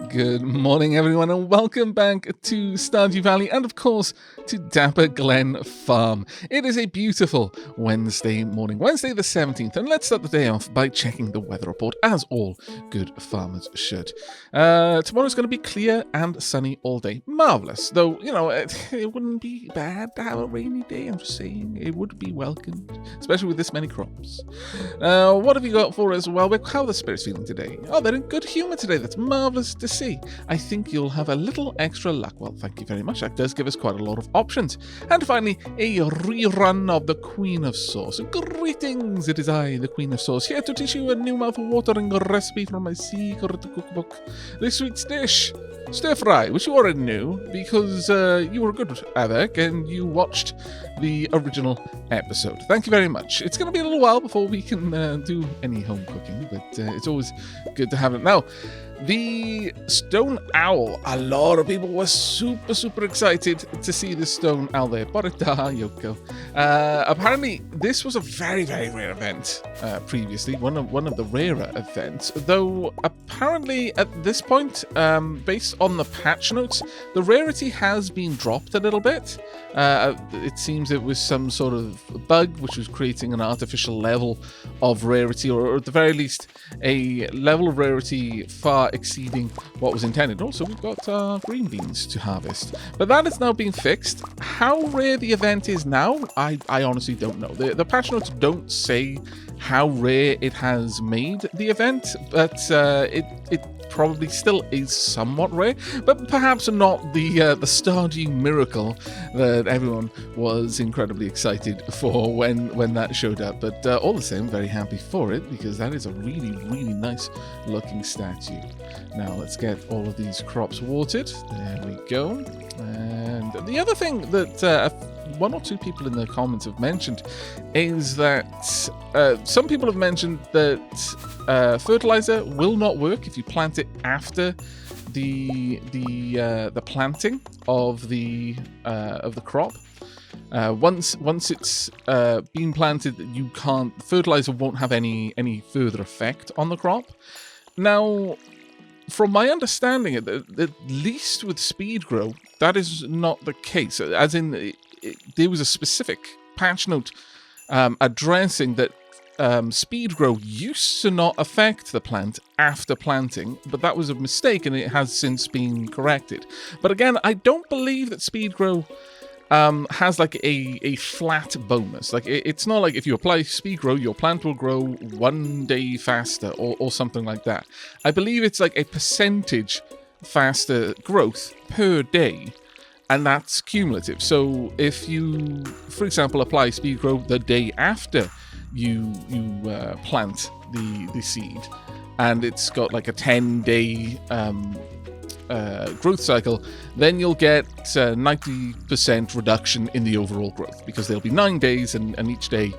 Good morning, everyone, and welcome back to Stardew Valley and, of course, to Dapper Glen Farm. It is a beautiful Wednesday morning, Wednesday the 17th, and let's start the day off by checking the weather report, as all good farmers should. Tomorrow's going to be clear and sunny all day. Marvellous. Though, you know, it wouldn't be bad to have a rainy day, I'm just saying. It would be welcomed, especially with this many crops. What have you got for us? Well, how are the spirits feeling today? Oh, they're in good humour today. That's marvellous to see. I think you'll have a little extra luck. Well, thank you very much. That does give us quite a lot of options. And finally, a rerun of the Queen of Sauce. Greetings, it is I, the Queen of Sauce, here to teach you a new mouth-watering recipe from my secret cookbook. This week's dish, stir fry, which you already knew because you were good, Aavak, and you watched the original episode. Thank you very much. It's going to be a little while before we can do any home cooking, but it's always good to have it. Now, the stone owl. A lot of people were super excited to see the stone owl there. Porita, Yoko. Apparently, this was a very rare event previously. One of the rarer events. Though, apparently, at this point, based on the patch notes, the rarity has been dropped a little bit. It seems it was some sort of bug which was creating an artificial level of rarity, or at the very least, a level of rarity far exceeding what was intended. Also, we've got green beans to harvest. But that is now being fixed. How rare the event is now, I honestly don't know. The patch notes don't say how rare it has made the event, but it probably still is somewhat rare, but perhaps not the Stardew miracle that everyone was incredibly excited for when that showed up. But all the same, very happy for it, because that is a really nice looking statue. Now let's get all of these crops watered. There we go. And the other thing that one or two people in the comments have mentioned is that some people have mentioned that fertilizer will not work if you plant it after the planting of the crop. Once it's been planted, fertilizer won't have any further effect on the crop. Now, from my understanding, at least with speed grow, that is not the case. As in, there was a specific patch note addressing that speed grow used to not affect the plant after planting, but that was a mistake and it has since been corrected. But again, I don't believe that speed grow has like a flat bonus. Like it's not like if you apply speed grow, your plant will grow 1 day faster or something like that. I believe it's like a percentage faster growth per day, and that's cumulative. So if you, for example, apply speed grow the day after you plant the seed, and it's got like a 10-day growth cycle, then you'll get 90% reduction in the overall growth, because there'll be 9 days, and each day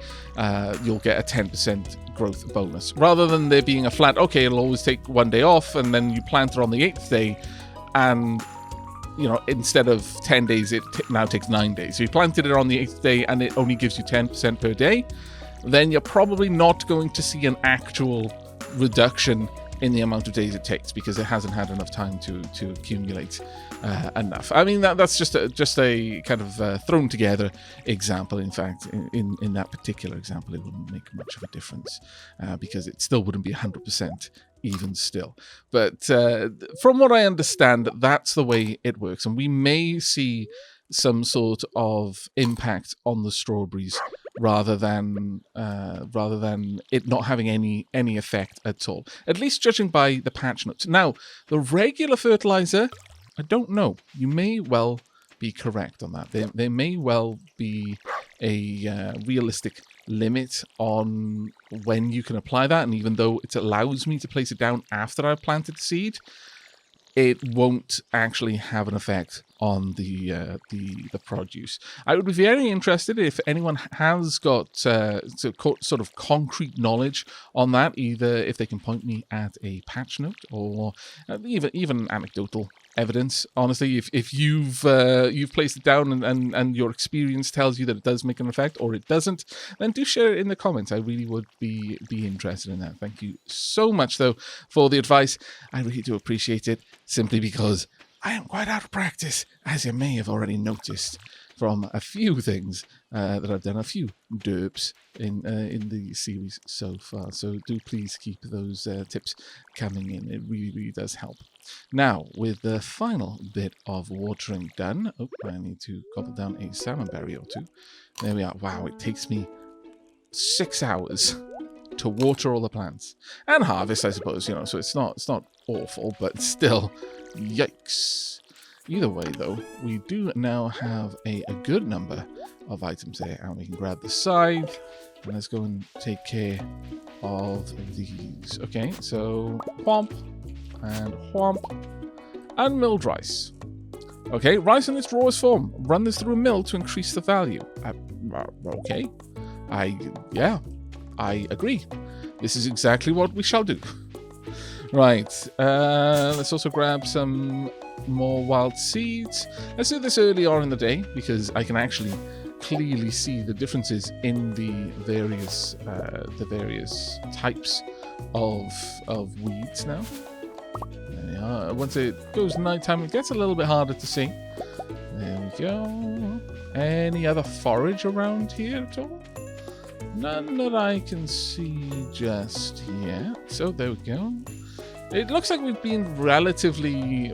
you'll get a 10% growth bonus, rather than there being a flat, okay, it'll always take 1 day off, and then you plant it on the 8th day, and you know, instead of 10 days, it now takes 9 days. So you planted it on the 8th day and it only gives you 10% per day, then you're probably not going to see an actual reduction in the amount of days it takes, because it hasn't had enough time to accumulate enough. I mean, that's just a kind of thrown together example. In fact, in that particular example, it wouldn't make much of a difference because it still wouldn't be 100% even still. But from what I understand, that's the way it works, and we may see some sort of impact on the strawberries rather than it not having any effect at all, at least judging by the patch notes. Now, the regular fertilizer, I don't know. You may well be correct on that. There may well be a realistic limit on when you can apply that, and even though it allows me to place it down after I've planted the seed, it won't actually have an effect on the produce. I would be very interested if anyone has got sort of concrete knowledge on that, either if they can point me at a patch note or even anecdotal evidence. Honestly, if you've placed it down and your experience tells you that it does make an effect or it doesn't, then do share it in the comments. I really would be interested in that. Thank you so much though for the advice. I really do appreciate it, simply because I am quite out of practice, as you may have already noticed from a few things that I've done, a few derps in the series so far. So do please keep those tips coming in. It really, really does help. Now, with the final bit of watering done, I need to gobble down a salmon berry or two. There we are. Wow, it takes me 6 hours to water all the plants and harvest, I suppose. You know, so it's not awful, but still, yikes. Either way, though, we do now have a good number of items there, and we can grab the scythe, and let's go and take care of these. Okay, so whomp, and milled rice. Okay, rice in its rawest form. Run this through a mill to increase the value. Okay, I agree. This is exactly what we shall do. Right, let's also grab some more wild seeds. Let's do this early on in the day because I can actually clearly see the differences in the various types of weeds now. There we are. Once it goes nighttime, it gets a little bit harder to see. There we go. Any other forage around here at all? None that I can see just yet. So there we go. It looks like we've been relatively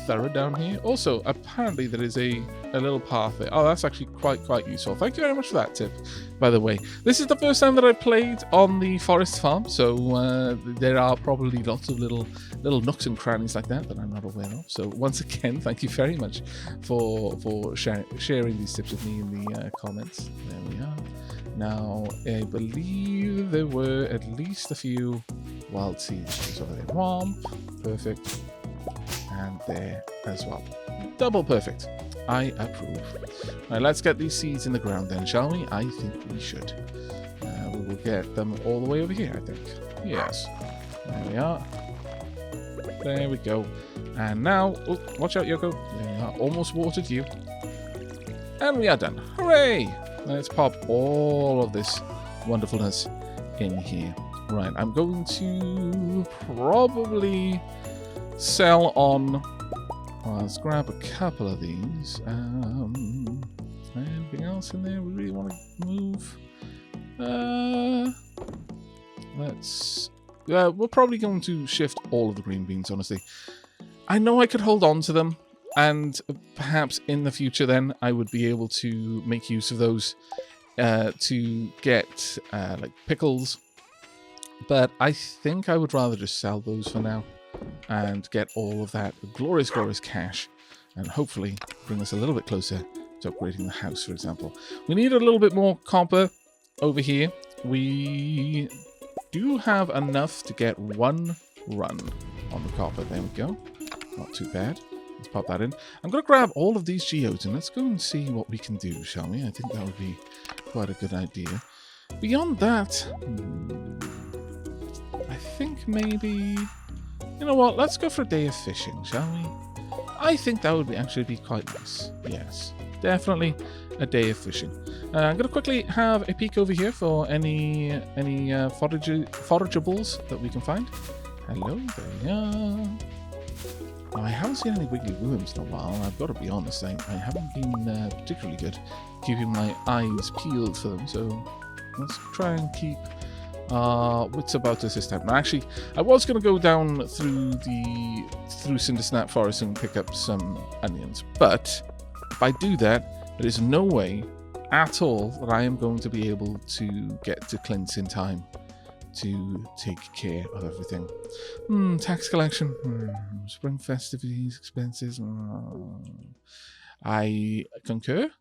thorough down here. Also, apparently there is a little path there. Oh, that's actually quite useful. Thank you very much for that tip, by the way. This is the first time that I played on the forest farm, so there are probably lots of little nooks and crannies like that I'm not aware of. So once again, thank you very much for sharing these tips with me in the comments. There we are. Now, I believe there were at least a few wild seeds over there. Womp, perfect, and there as well. Double perfect. I approve. Now let's get these seeds in the ground then, shall we? I think we should. We will get them all the way over here, I think. Yes. There we are. There we go. And now, oh, watch out, Yoko. There we are. Almost watered you. And we are done. Hooray! Let's pop all of this wonderfulness in here. Right, I'm going to probably sell on... Well, let's grab a couple of these. Anything else in there we really want to move? We're probably going to shift all of the green beans, honestly. I know I could hold on to them, and perhaps in the future then I would be able to make use of those to get like pickles. But I think I would rather just sell those for now and get all of that glorious cash and hopefully bring us a little bit closer to upgrading the house, for example. We need a little bit more copper over here. We do have enough to get one run on the copper. There we go. Not too bad. Let's pop that in. I'm going to grab all of these geodes and let's go and see what we can do, shall we? I think that would be quite a good idea. Beyond that... I think maybe... You know what? Let's go for a day of fishing, shall we? I think that would actually be quite nice. Yes, definitely a day of fishing. I'm going to quickly have a peek over here for any forageables that we can find. Hello, there we are. Oh, I haven't seen any wiggly worms in a while. I've got to be honest. I haven't been particularly good keeping my eyes peeled for them. So let's try and keep... wits about us this time. Now, actually, I was going to go down through Cindersnap Forest and pick up some onions, but if I do that, there is no way at all that I am going to be able to get to Clint's in time to take care of everything. Tax collection, spring festivities, expenses. I concur.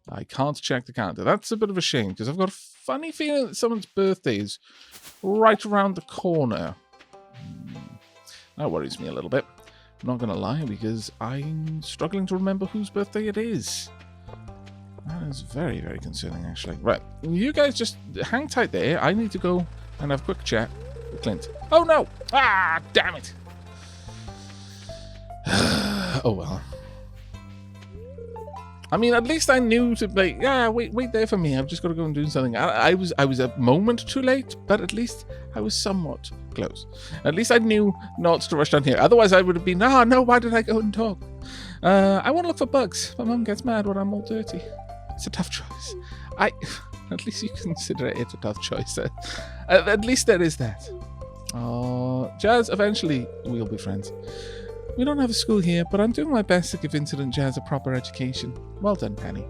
I can't check the calendar. That's a bit of a shame, because I've got a funny feeling that someone's birthday is right around the corner. That worries me a little bit. I'm not going to lie, because I'm struggling to remember whose birthday it is. That is very, very concerning, actually. Right, you guys just hang tight there. I need to go and have a quick chat with Clint. Oh, no! Ah, damn it! Oh well. I mean, at least I knew to be, yeah, wait there for me. I've just got to go and do something. I was a moment too late, but at least I was somewhat close. At least I knew not to rush down here. Otherwise, I would have been, no, why did I go and talk? I want to look for bugs. My mum gets mad when I'm all dirty. It's a tough choice. At least you consider it a tough choice. At least there is that. Oh, Jazz, eventually we'll be friends. We don't have a school here, but I'm doing my best to give Vincent and Jazz a proper education. Well done, Penny.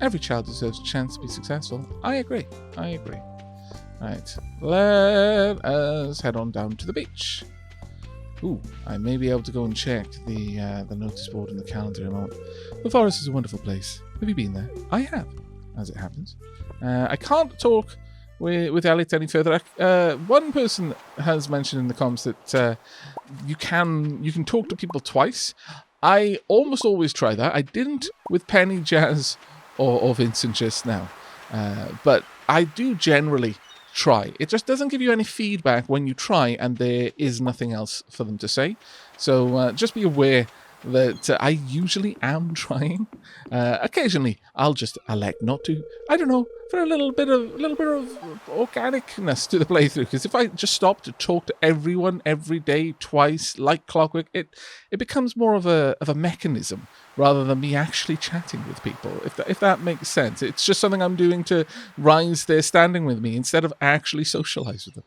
Every child deserves a chance to be successful. I agree. Right, let us head on down to the beach. Ooh, I may be able to go and check the notice board and the calendar in a moment. The forest is a wonderful place. Have you been there? I have, as it happens. I can't talk with Elliot any further. One person has mentioned in the comments that you can talk to people twice. I almost always try that. I didn't with Penny, Jazz, or Vincent just now. But I do generally try. It just doesn't give you any feedback when you try and there is nothing else for them to say. So just be aware that I usually am trying. Occasionally, I'll just elect not to. I don't know, for a little bit of organicness to the playthrough. Because if I just stop to talk to everyone every day, twice, like clockwork, it becomes more of a mechanism rather than me actually chatting with people. If that makes sense, it's just something I'm doing to rise their standing with me instead of actually socialize with them.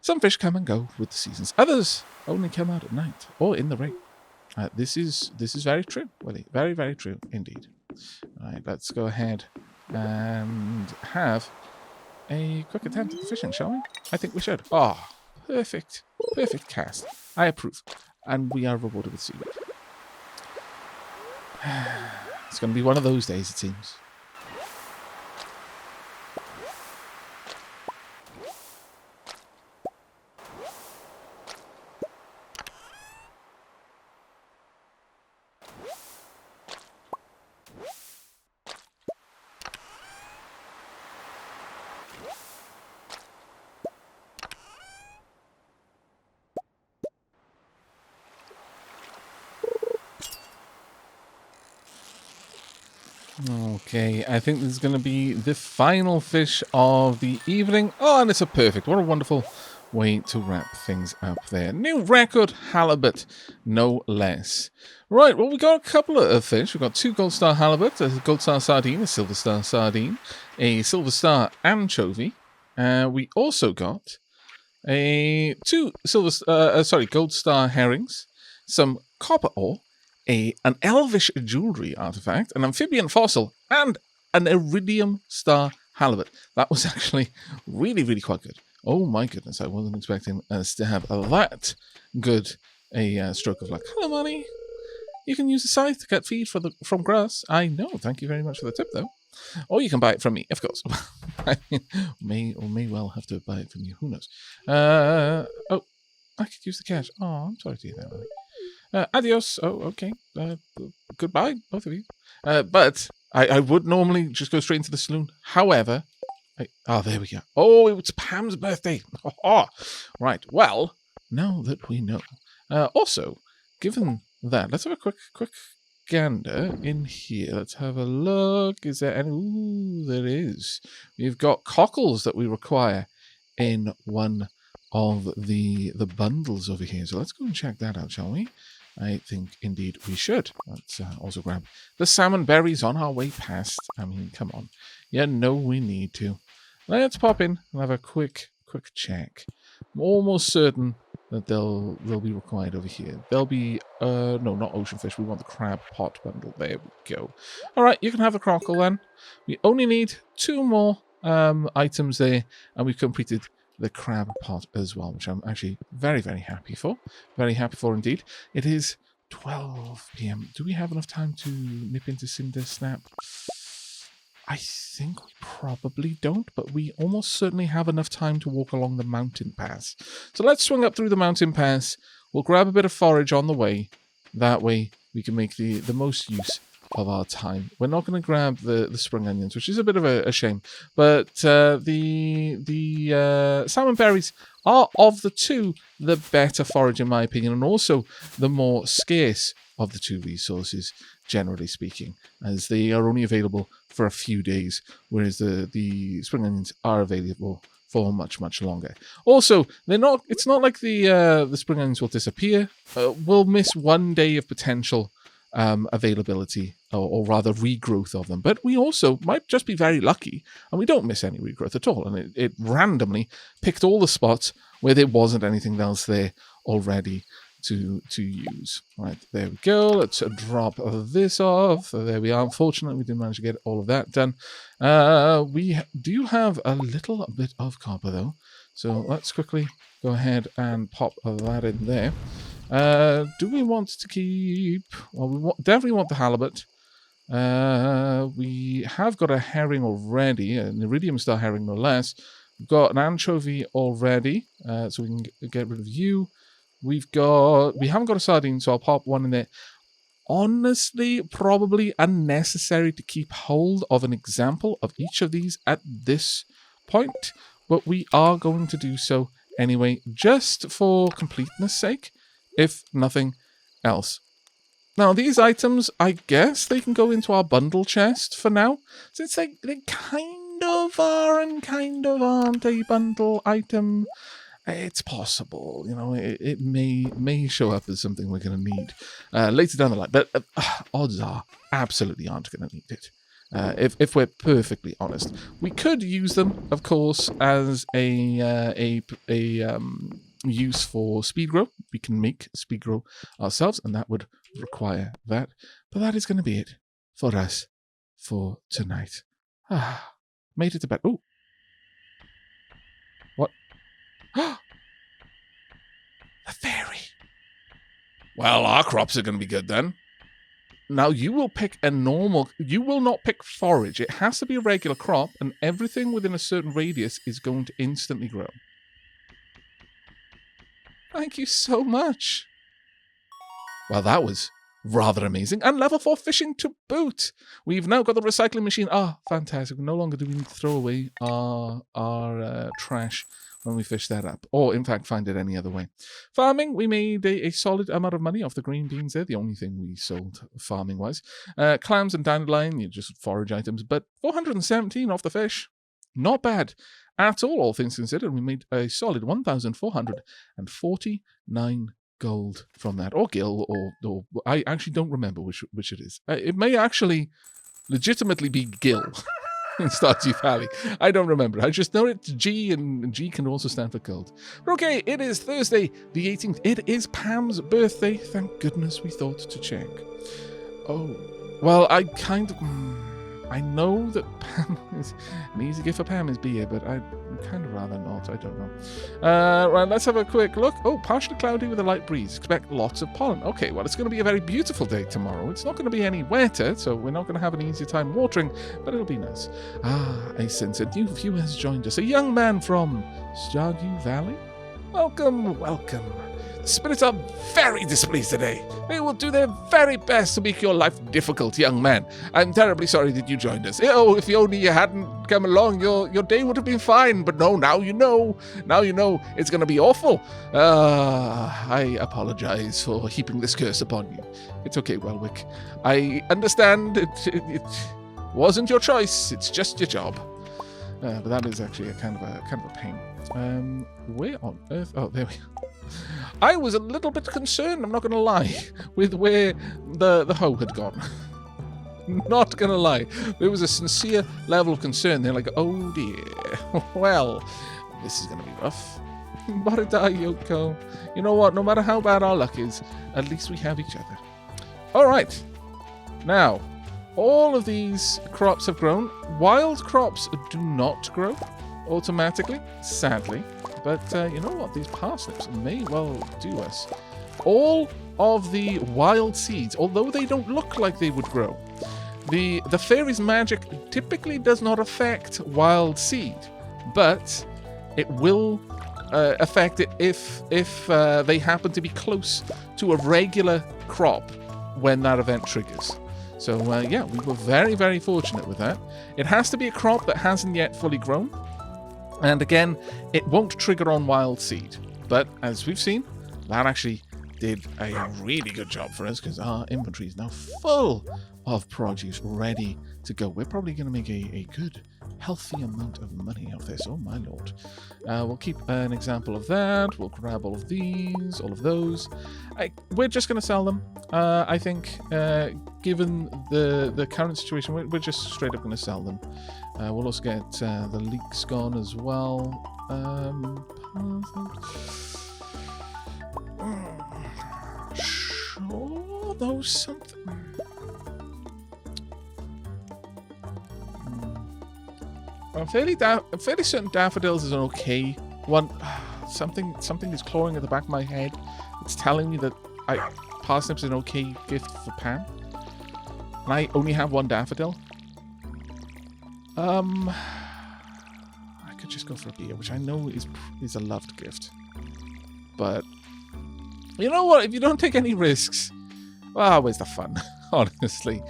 Some fish come and go with the seasons. Others only come out at night or in the rain. This is very true, Willie. Very, very true indeed. All right, let's go ahead and have a quick attempt at the fishing, shall we? I think we should. Oh, perfect. Perfect cast. I approve. And we are rewarded with seaweed. It's going to be one of those days, it seems. Okay, I think this is going to be the final fish of the evening. Oh, and it's a perfect, what a wonderful way to wrap things up there. New record halibut, no less. Right, well, we got a couple of fish. We've got 2 gold star halibut, a gold star sardine, a silver star sardine, a silver star anchovy. We also got 2 gold star herrings, some copper ore, an elvish jewelry artifact, an amphibian fossil, and an iridium star halibut. That was actually really, really quite good. Oh my goodness, I wasn't expecting us to have that good a stroke of luck. Hello, Money. You can use the scythe to cut feed from grass. I know. Thank you very much for the tip, though. Or you can buy it from me, of course. I may well have to buy it from you. Who knows? Oh, I could use the cash. Oh, I'm sorry to hear that, Money. Adios. Oh, okay. Goodbye, both of you. But I would normally just go straight into the saloon. However, there we go. Oh, it's Pam's birthday. Right. Well, now that we know. Also, given that, let's have a quick gander in here. Let's have a look. Is there any? Ooh, there is. We've got cockles that we require in one of the bundles over here. So let's go and check that out, shall we? I think indeed we should. Let's also grab the salmon berries on our way past. I mean, come on. Yeah, no, we need to. Let's pop in and have a quick check. I'm almost certain that they'll be required over here. There'll be no, not ocean fish. We want the crab pot bundle. There we go. All right, you can have the crockle then. We only need 2 more items there, and we've completed the crab pot as well, which I'm actually very, very happy for. Very happy for indeed. It is 12 p.m. Do we have enough time to nip into Cinder Snap? I think we probably don't, but we almost certainly have enough time to walk along the mountain pass. So let's swing up through the mountain pass. We'll grab a bit of forage on the way. That way we can make the most use of our time. We're not going to grab the spring onions, which is a bit of a shame, but the salmon berries are, of the two, the better forage, in my opinion, and also the more scarce of the two resources, generally speaking, as they are only available for a few days, whereas the spring onions are available for much, much longer. Also, they're not. It's not like the spring onions will disappear. We'll miss 1 day of potential availability, or rather regrowth of them. But we also might just be very lucky, and we don't miss any regrowth at all. And it randomly picked all the spots where there wasn't anything else there already to use. Right, there we go. Let's drop this off. There we are. Unfortunately, we didn't manage to get all of that done. We do have a little bit of copper, though. So let's quickly go ahead and pop that in there. Do we want to keep... Well, we definitely want the halibut. We have got a herring already, an iridium star herring no less. We've got an anchovy already, so we can get rid of you. We haven't got a sardine, so I'll pop one in there. Honestly, probably unnecessary to keep hold of an example of each of these at this point, but we are going to do so anyway, just for completeness sake, if nothing else. Now, these items, I guess they can go into our bundle chest for now, since they kind of are and kind of aren't a bundle item. It's possible, you know, it may show up as something we're going to need later down the line, but odds are absolutely aren't going to need it. If we're perfectly honest, we could use them, of course, as a use for speed grow. We can make speed grow ourselves, and that would require that. But that is going to be it for us for tonight. Made it to bed. Oh, what? The fairy. Well, our crops are going to be good then. Now, you will pick a normal... You will not pick forage. It has to be a regular crop, and everything within a certain radius is going to instantly grow. Thank you so much. Well, that was rather amazing. And level 4 fishing to boot. We've now got the recycling machine. Fantastic. No longer do we need to throw away our trash when we fish that up, or in fact find it any other way. Farming, we made a solid amount of money off the green beans there, the only thing we sold farming wise. Clams and dandelion, just forage items, but 417 off the fish. Not bad at all things considered. We made a solid 1,449 gold from that, or gil, or I actually don't remember which it is. It may actually legitimately be gil. In Stardew Valley. I don't remember. I just know it's G, and G can also stand for gold. But okay, it is Thursday, the 18th. It is Pam's birthday. Thank goodness we thought to check. Oh, well, I kind of... I know that Pam is... An easy gift for Pam is beer, but I'd kind of rather not. I don't know. Right, let's have a quick look. Oh, partially cloudy with a light breeze. Expect lots of pollen. Okay, well, it's going to be a very beautiful day tomorrow. It's not going to be any wetter, so we're not going to have an easier time watering, but it'll be nice. I sense a new viewer has joined us. A young man from Stardew Valley? Welcome, welcome. The spirits are very displeased today. They will do their very best to make your life difficult, young man. I'm terribly sorry that you joined us. Oh, if only you hadn't come along, your day would have been fine. But no, now you know. Now you know it's going to be awful. I apologize for heaping this curse upon you. It's okay, Welwick. I understand it wasn't your choice. It's just your job. But that is actually a kind of a pain. Where on earth? Oh, there we go. I was a little bit concerned, I'm not going to lie, with where the hoe had gone. Not going to lie. There was a sincere level of concern. They're like, oh dear. Well, this is going to be rough. Morida, Yoko. You know what? No matter how bad our luck is, at least we have each other. All right. Now, all of these crops have grown. Wild crops do not grow automatically, sadly. But you know what? These parsnips may well do us. All of the wild seeds, although they don't look like they would grow, the fairy's magic typically does not affect wild seed, but it will affect it if they happen to be close to a regular crop when that event triggers. So yeah, we were very, very fortunate with that. It has to be a crop that hasn't yet fully grown. And again, it won't trigger on wild seed. But as we've seen, that actually did a really good job for us because our inventory is now full of produce ready to go. We're probably going to make a good, healthy amount of money off this. Oh, my lord. We'll keep an example of that. We'll grab all of these, all of those. We're just going to sell them. I think, given the current situation, we're just straight up going to sell them. We'll also get the leeks gone as well. Sure, those something. I'm fairly certain daffodils is an okay one. Something is clawing at the back of my head. It's telling me that parsnips is an okay gift for Pam, and I only have one daffodil. I could just go for a beer, which I know is a loved gift. But you know what? If you don't take any risks, well, where's the fun? Honestly,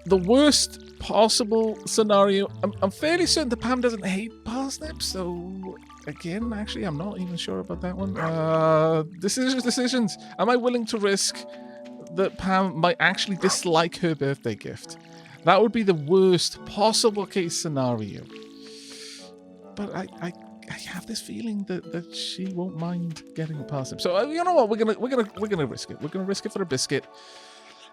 the worst possible scenario. I'm fairly certain that Pam doesn't hate parsnips, so again, actually, I'm not even sure about that one. Decisions. Am I willing to risk that Pam might actually dislike her birthday gift? That would be the worst possible case scenario. But I have this feeling that she won't mind getting a parsnip. So you know what? We're gonna risk it. We're gonna risk it for a biscuit.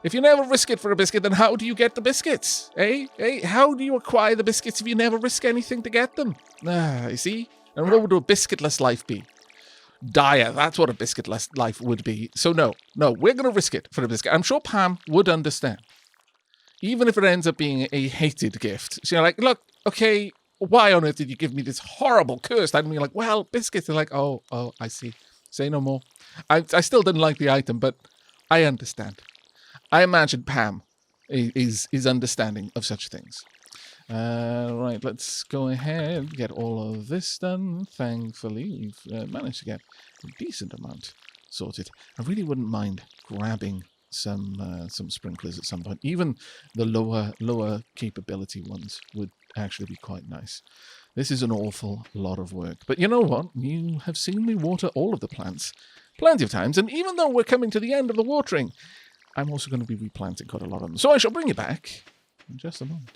If you never risk it for a biscuit, then how do you get the biscuits? How do you acquire the biscuits if you never risk anything to get them? You see? And what would a biscuitless life be? Dire. That's what a biscuitless life would be. So no, we're gonna risk it for a biscuit. I'm sure Pam would understand. Even if it ends up being a hated gift. So you're like, look, okay, why on earth did you give me this horrible curse? I'd be like, well, biscuits. They're like, oh, I see. Say no more. I still didn't like the item, but I understand. I imagine Pam is understanding of such things. Right, let's go ahead and get all of this done. Thankfully, we've managed to get a decent amount sorted. I really wouldn't mind grabbing some sprinklers at some point. Even the lower capability ones would actually be quite nice. This is an awful lot of work. But you know what? You have seen me water all of the plants plenty of times. And even though we're coming to the end of the watering, I'm also going to be replanting quite a lot of them. So I shall bring you back in just a moment.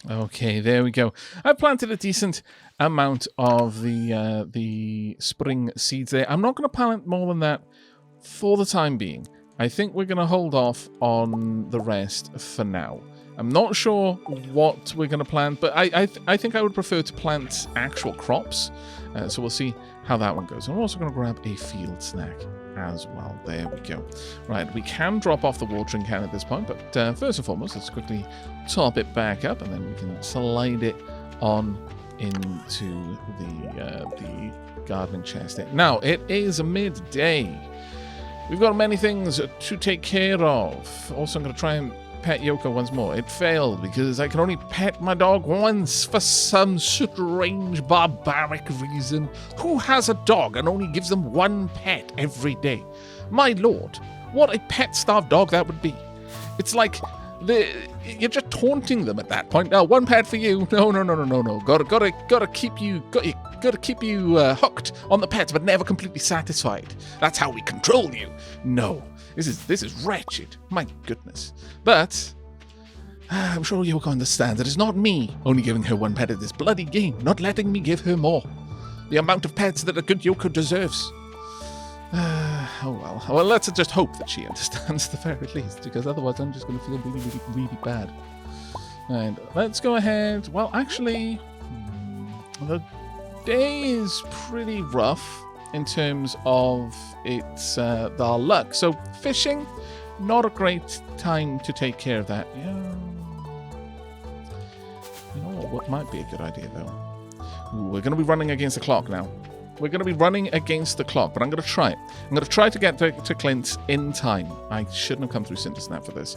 Okay, there we go. I've planted a decent amount of the spring seeds there. I'm not going to plant more than that for the time being. I think we're going to hold off on the rest for now. I'm not sure what we're going to plant, but I think I would prefer to plant actual crops. So we'll see how that one goes. I'm also going to grab a field snack as well. There we go. Right, we can drop off the watering can at this point, but first and foremost, let's quickly top it back up, and then we can slide it on into the gardening chest. Now, it is midday. We've got many things to take care of. Also, I'm going to try and pet Yoko once more. It failed because I can only pet my dog once for some strange, barbaric reason. Who has a dog and only gives them one pet every day? My lord, what a pet-starved dog that would be. It's like you're just taunting them at that point. Now, one pet for you. No. Gotta keep you hooked on the pets, but never completely satisfied. That's how we control you. No, this is wretched. My goodness. But I'm sure Yoko understands that it's not me only giving her one pet at this bloody game, not letting me give her more. The amount of pets that a good Yoko deserves. Oh well. Well, let's just hope that she understands at the very least, because otherwise I'm just going to feel really, really, really bad. And let's go ahead. Well, actually, the day is pretty rough in terms of its our luck. So fishing, not a great time to take care of that. Yeah. You know what might be a good idea though? Ooh, we're going to be running against the clock now. We're going to be running against the clock, but I'm going to try it. I'm going to try to get to Clint in time. I shouldn't have come through Cindersnap for this.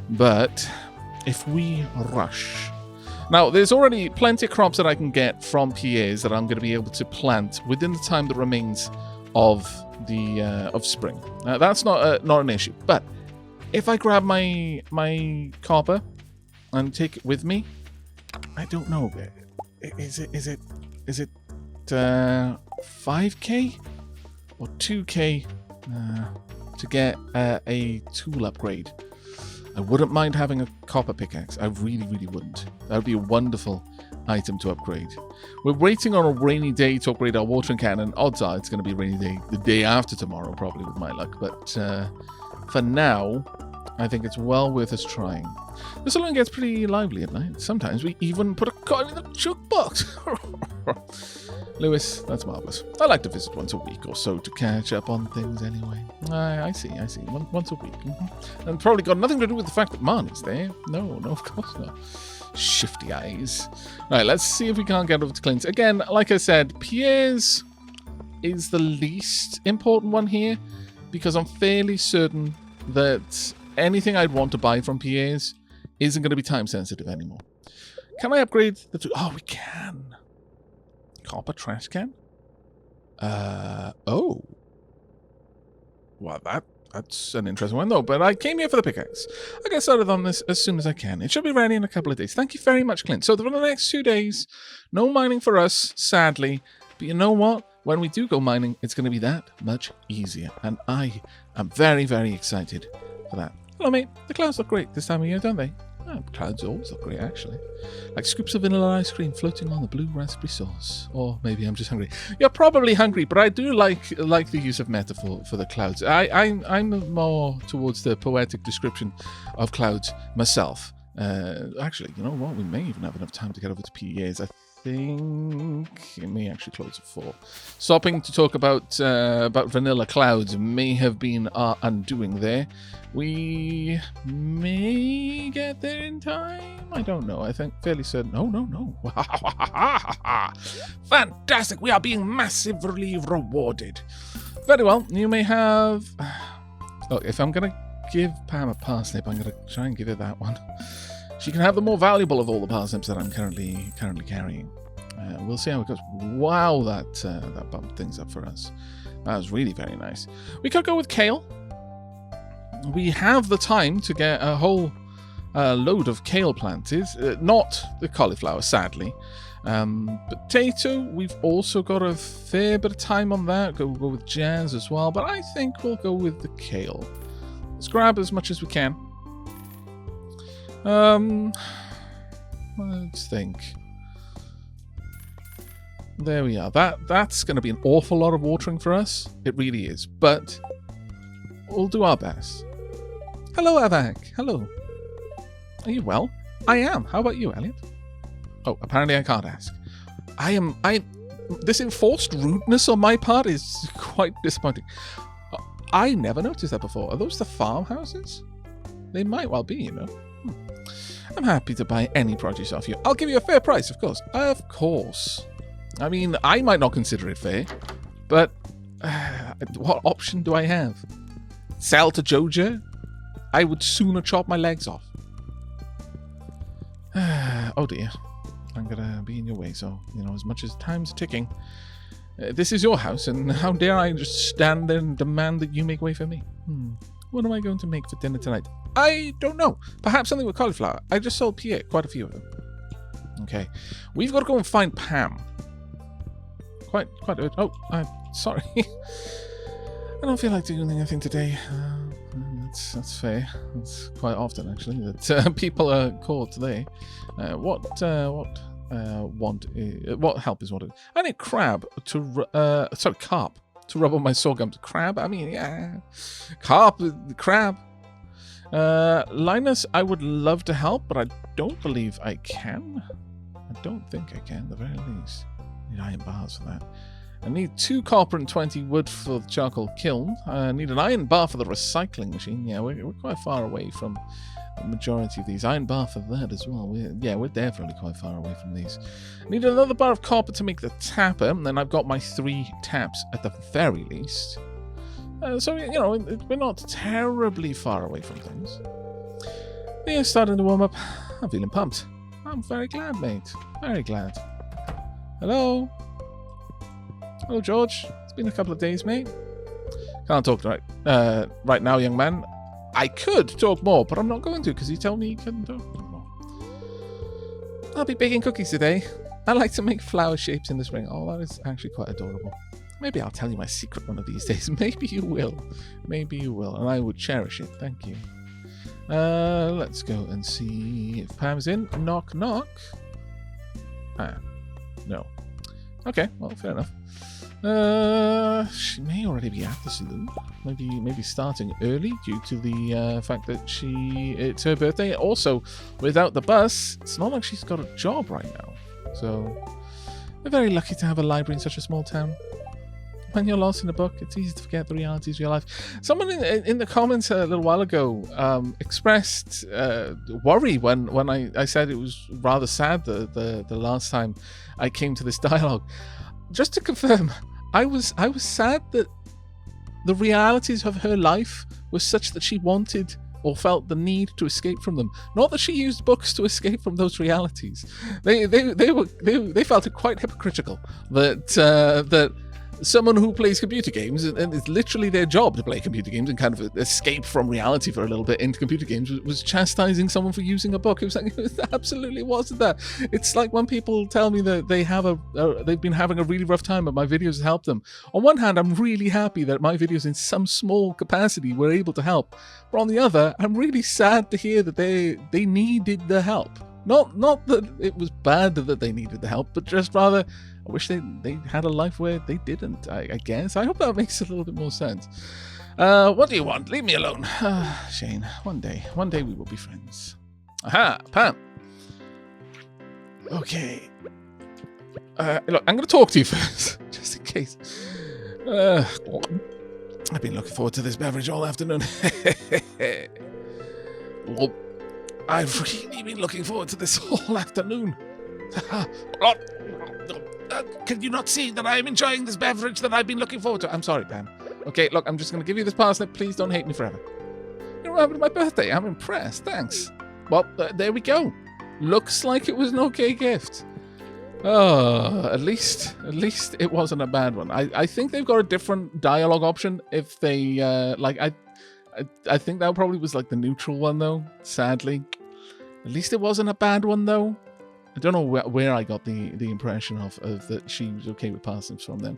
But if we rush... Now, there's already plenty of crops that I can get from PAs that I'm going to be able to plant within the time that remains of spring. That's not an issue. But if I grab my copper and take it with me, I don't know. Is it 5k or 2k to get a tool upgrade? I wouldn't mind having a copper pickaxe. I really, really wouldn't. That would be a wonderful item to upgrade. We're waiting on a rainy day to upgrade our watering can, and odds are it's going to be a rainy day the day after tomorrow, probably with my luck. But for now, I think it's well worth us trying. The saloon gets pretty lively at night. Sometimes we even put a coin in the jukebox. Lewis, that's marvellous. I like to visit once a week or so to catch up on things anyway. I see. Once a week. And probably got nothing to do with the fact that Marnie's there. No, of course not. Shifty eyes. Right, let's see if we can't get over to Clint's. Again, like I said, Pierre's is the least important one here because I'm fairly certain that anything I'd want to buy from Pierre's isn't going to be time sensitive anymore. Can I upgrade the two? Oh, we can. Copper trash can? Oh. Well, that's an interesting one, though. But I came here for the pickaxe. I'll get started on this as soon as I can. It should be ready in a couple of days. Thank you very much, Clint. So for the next 2 days, no mining for us, sadly. But you know what? When we do go mining, it's going to be that much easier. And I am very, very excited for that. Hello, mate. The clouds look great this time of year, don't they? Oh, clouds always look great, actually. Like scoops of vanilla ice cream floating on the blue raspberry sauce. Or maybe I'm just hungry. You're probably hungry, but I do like the use of metaphor for the clouds. I'm more towards the poetic description of clouds myself. Actually, you know what? We may even have enough time to get over to PEAs. I think it may actually close at 4. Stopping to talk about vanilla clouds may have been our undoing there. We may get there in time. I don't know. I think fairly certain. No. Fantastic. We are being massively rewarded. Very well. You may have... Oh, if I'm going to give Pam a parsnip, I'm going to try and give her that one. She can have the more valuable of all the parsnips that I'm currently carrying. We'll see how it goes. Wow, that bumped things up for us. That was really very nice. We could go with kale. We have the time to get a whole load of kale planted. Not the cauliflower, sadly. Potato, we've also got a fair bit of time on that. We'll go with jazz as well. But I think we'll go with the kale. Let's grab as much as we can. Let's think. There we are. That's going to be an awful lot of watering for us. It really is. But we'll do our best. Hello, Aavak. Hello. Are you well? I am. How about you, Elliot? Oh, apparently I can't ask. This enforced rudeness on my part is quite disappointing. I never noticed that before. Are those the farmhouses? They might well be, you know. I'm happy to buy any produce off you. I'll give you a fair price, of course. Of course. I mean, I might not consider it fair, but what option do I have? Sell to Joja? I would sooner chop my legs off. Oh dear. I'm gonna be in your way, so, you know, as much as time's ticking. This is your house, and how dare I just stand there and demand that you make way for me? What am I going to make for dinner tonight? I don't know. Perhaps something with cauliflower. I just sold Pierre quite a few of them. Okay. We've got to go and find Pam. Quite urgent. Oh, I'm sorry. I don't feel like doing anything today. That's fair. That's quite often, actually, that people are called today. What help is wanted? I need carp to rub on my sorghum. Crab? I mean, yeah. Carp, crab. Linus, I would love to help, but I don't believe I can. I don't think I can, at the very least. I need iron bars for that. I need 2 copper and 20 wood for the charcoal kiln. I need an iron bar for the recycling machine. Yeah, we're quite far away from the majority of these. Iron bar for that as well. We're definitely quite far away from these. I need another bar of copper to make the tapper, and then I've got my 3 taps at the very least. So, you know, we're not terribly far away from things. Yeah, starting to warm up. I'm feeling pumped. I'm very glad, mate. Very glad. Hello? Hello, George. It's been a couple of days, mate. Can't talk right now, young man. I could talk more, but I'm not going to because you tell me you couldn't talk anymore. I'll be baking cookies today. I like to make flower shapes in the spring. Oh, that is actually quite adorable. Maybe I'll tell you my secret one of these days. Maybe you will. Maybe you will. And I would cherish it. Thank you. Let's go and see if Pam's in. Knock, knock. Ah, no. Okay, well, fair enough. She may already be at the saloon. Maybe starting early due to the fact that it's her birthday. Also, without the bus, it's not like she's got a job right now. So, we're very lucky to have a library in such a small town. When you're lost in a book, it's easy to forget the realities of your life. Someone in the comments a little while ago expressed worry when I said it was rather sad the last time I came to this dialogue. Just to confirm, I was sad that the realities of her life were such that she wanted or felt the need to escape from them. Not that she used books to escape from those realities. They felt it quite hypocritical that someone who plays computer games, and it's literally their job to play computer games and kind of escape from reality for a little bit into computer games, was chastising someone for using a book. It was like, it absolutely wasn't that. It's like when people tell me that they've been having a really rough time and my videos helped them. On one hand, I'm really happy that my videos in some small capacity were able to help. But on the other, I'm really sad to hear that they needed the help. Not that it was bad that they needed the help, but just rather, I wish they had a life where they didn't, I guess. I hope that makes a little bit more sense. What do you want? Leave me alone. Shane, one day we will be friends. Aha, Pam. Okay. Look, I'm going to talk to you first, just in case. I've been looking forward to this beverage all afternoon. Well, I've really been looking forward to this all afternoon. Can you not see that I'm enjoying this beverage that I've been looking forward to? I'm sorry, Pam. Okay, look, I'm just going to give you this parsnip. Please don't hate me forever. You remembered my birthday. I'm impressed. Thanks. Well, there we go. Looks like it was an okay gift. Oh, at least it wasn't a bad one. I think they've got a different dialogue option if they, I think that probably was like the neutral one, though, sadly. At least it wasn't a bad one, though. I don't know where I got the impression of that she was okay with parsnips from then.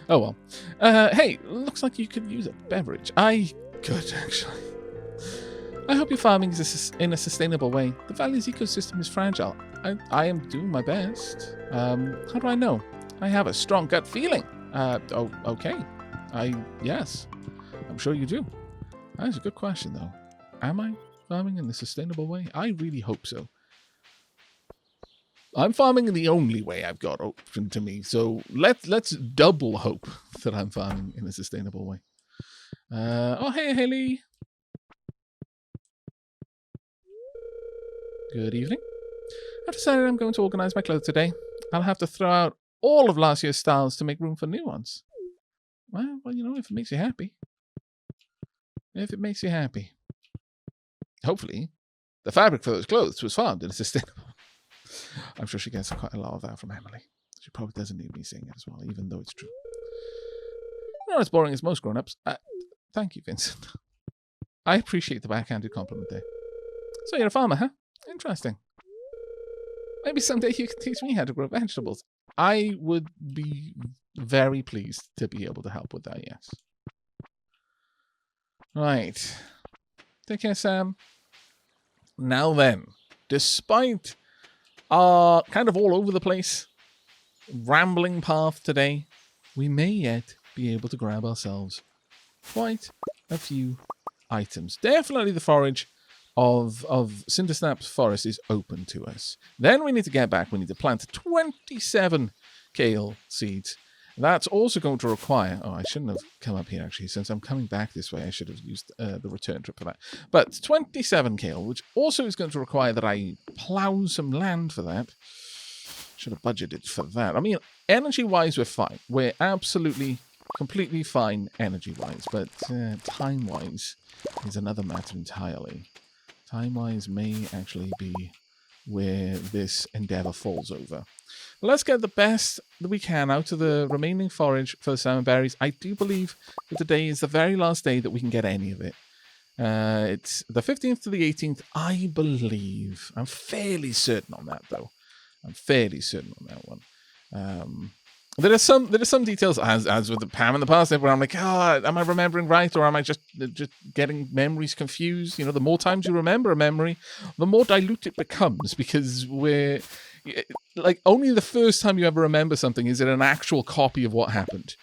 Oh, well. Hey, looks like you could use a beverage. I could, actually. I hope your farming is in a sustainable way. The valley's ecosystem is fragile. I am doing my best. How do I know? I have a strong gut feeling. Okay. Yes. I'm sure you do. That's a good question, though. Am I farming in a sustainable way? I really hope so. I'm farming in the only way I've got open to me, so let's double hope that I'm farming in a sustainable way. Oh, hey, Haley. Good evening. I've decided I'm going to organize my clothes today. I'll have to throw out all of last year's styles to make room for new ones. Well, you know, if it makes you happy. If it makes you happy. Hopefully, the fabric for those clothes was farmed in a sustainable. I'm sure she gets quite a lot of that from Emily. She probably doesn't need me saying it as well, even though it's true. Not as boring as most grown-ups. Thank you, Vincent. I appreciate the backhanded compliment there. So you're a farmer, huh? Interesting. Maybe someday you can teach me how to grow vegetables. I would be very pleased to be able to help with that, yes. Right. Take care, Sam. Now then, despite our kind of all over the place rambling path today, we may yet be able to grab ourselves quite a few items. Definitely the forage of Cindersnap's forest is open to us. Then we need to get back. We need to plant 27 kale seeds. That's also going to require... Oh, I shouldn't have come up here, actually. Since I'm coming back this way, I should have used the return trip for that. But 27 kale, which also is going to require that I plow some land for that. Should have budgeted for that. I mean, energy-wise, we're fine. We're absolutely, completely fine energy-wise. But time-wise is another matter entirely. Time-wise may actually be where this endeavor falls over. Let's get the best that we can out of the remaining forage for the salmon berries. I do believe that today is the very last day that we can get any of it. It's the 15th to the 18th, I believe. I'm fairly certain on that, though. I'm fairly certain on that one. There are some details, as with the Pam in the past, where I'm like, am I remembering right, or am I just getting memories confused? The more times you remember a memory, the more dilute it becomes, because we're like, only the first time you ever remember something is it an actual copy of what happened.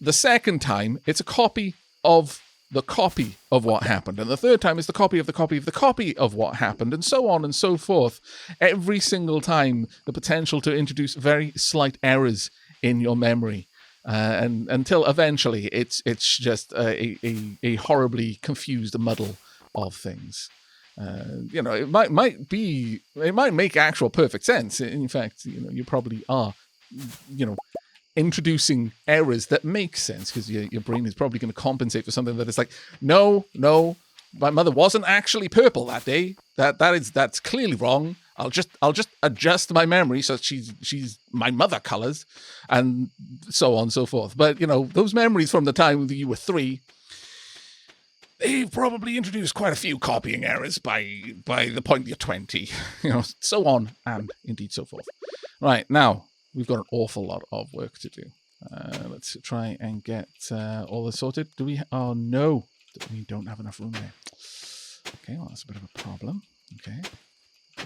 The second time, it's a copy of the copy of what happened. And the third time is the copy of the copy of the copy of what happened, and so on and so forth. Every single time, the potential to introduce very slight errors in your memory. And until eventually it's just a horribly confused muddle of things. It might make actual perfect sense. In fact, you probably are, introducing errors that make sense, because your brain is probably going to compensate for something that is like, no, my mother wasn't actually purple that day. That's clearly wrong. I'll just adjust my memory so she's my mother colors, and so on and so forth. But those memories from the time that you were 3, they've probably introduced quite a few copying errors by the point you're 20. So on and indeed so forth. Right, now we've got an awful lot of work to do. Let's try and get all this sorted. Do we? Oh no, we don't have enough room there. Okay, well, that's a bit of a problem. Okay,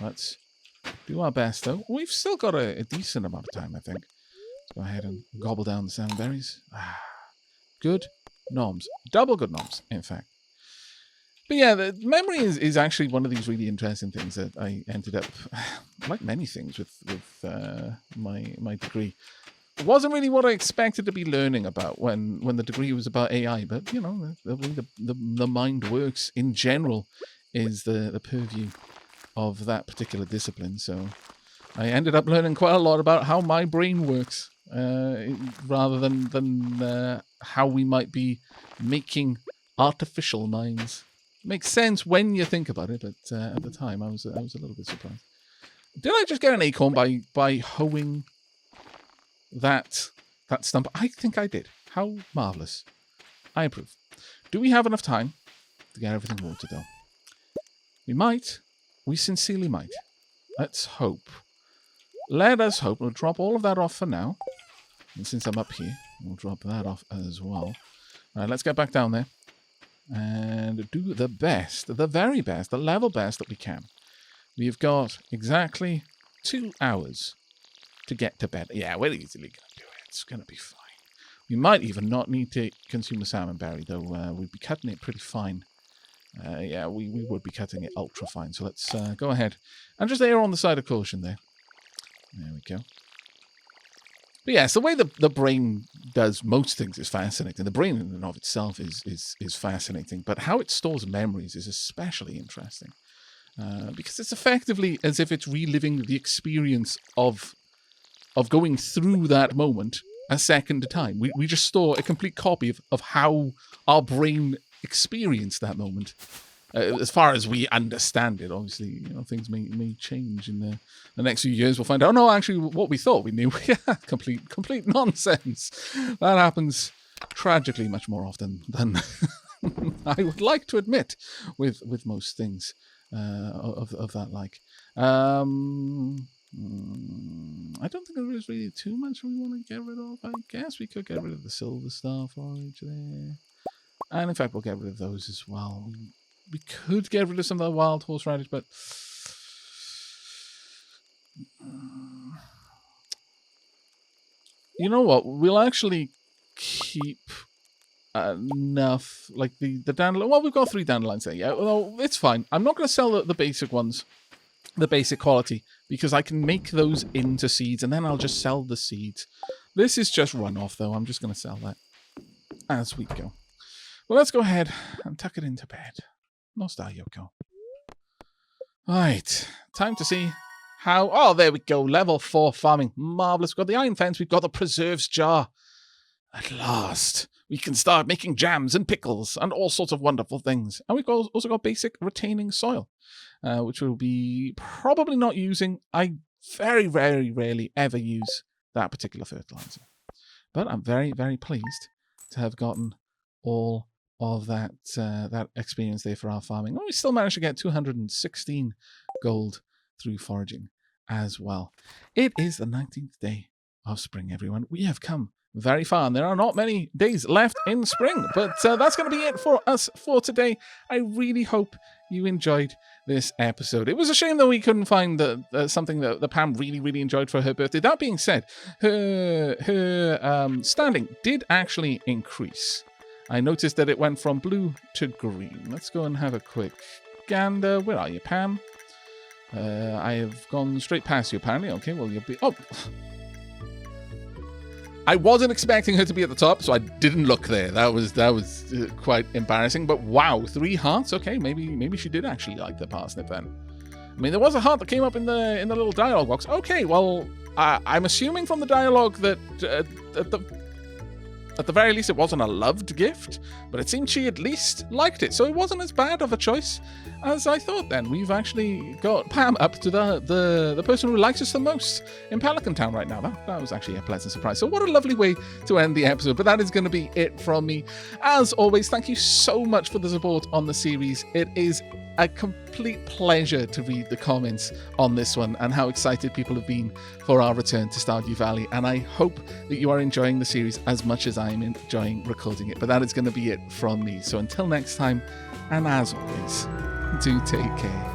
let's do our best though. We've still got a decent amount of time, I think. Let's go ahead and gobble down the salmonberries. Good noms, double good noms, in fact. But yeah, the memory is actually one of these really interesting things that I ended up, like many things with my degree. It wasn't really what I expected to be learning about when the degree was about AI, but the way the mind works in general is the purview of that particular discipline. So I ended up learning quite a lot about how my brain works, rather than how we might be making artificial minds. Makes sense when you think about it, but at the time I was a little bit surprised. Did I just get an acorn by hoeing that stump? I think I did. How marvelous! I approve. Do we have enough time to get everything watered though? We might. We sincerely might. Let's hope. Let us hope. We'll drop all of that off for now. And since I'm up here, we'll drop that off as well. All right, let's get back down there and do the best, the very best, the level best that we can. We've got exactly 2 hours to get to bed. Yeah, we're easily going to do it. It's going to be fine. We might even not need to consume a salmonberry, though. We'd be cutting it pretty fine. Yeah, we would be cutting it ultra fine. So let's go ahead and just err on the side of caution there. There we go. But yes, the way the brain does most things is fascinating. The brain in and of itself is fascinating, but how it stores memories is especially interesting. Because it's effectively as if it's reliving the experience of going through that moment a second time. We just store a complete copy of how our brain experienced that moment. As far as we understand it, obviously, things may change in the next few years. We'll find out, no, actually, what we thought we knew, complete nonsense. That happens tragically much more often than I would like to admit with most things of that like. I don't think there is really too much we want to get rid of. I guess we could get rid of the silver star forage there. And in fact, we'll get rid of those as well. We could get rid of some of the wild horseradish, but you know what? We'll actually keep enough, like the dandelion. Well, we've got 3 dandelions there. Yeah, well, it's fine. I'm not going to sell the basic ones, the basic quality, because I can make those into seeds, and then I'll just sell the seeds. This is just runoff, though. I'm just going to sell that as we go. Well, let's go ahead and tuck it into bed. No star, Yoko. Right, time to see how... Oh, there we go. Level 4 farming. Marvellous. We've got the iron fence. We've got the preserves jar. At last, we can start making jams and pickles and all sorts of wonderful things. And we've also got basic retaining soil, which we'll be probably not using. I very, very rarely ever use that particular fertilizer. But I'm very, very pleased to have gotten all of that experience there for our farming. Well, we still managed to get 216 gold through foraging. as well. It is the 19th day of spring, everyone. We have come very far, and there are not many days left in spring, but that's going to be it for us for today. I really hope you enjoyed this episode. It was a shame that we couldn't find something that Pam really, really enjoyed for her birthday. That being said, her standing did actually increase. I noticed that it went from blue to green. Let's go and have a quick gander. Where are you, Pam? I have gone straight past you, apparently. Okay, well, you'll be... Oh! I wasn't expecting her to be at the top, so I didn't look there. That was quite embarrassing. But wow, 3 hearts. Okay, maybe she did actually like the parsnip then. I mean, there was a heart that came up in the little dialogue box. Okay, well, I'm assuming from the dialogue that at the very least it wasn't a loved gift, but it seemed she at least liked it, so it wasn't as bad of a choice as I thought. Then we've actually got Pam up to the person who likes us the most in Pelican Town right now. That was actually a pleasant surprise. So what a lovely way to end the episode, but that is going to be it from me. As always, thank you so much for the support on the series. It is a complete pleasure to read the comments on this one and how excited people have been for our return to Stardew Valley, and I hope that you are enjoying the series as much as I'm enjoying recording it. But that is going to be it from me. So until next time, and as always, do take care.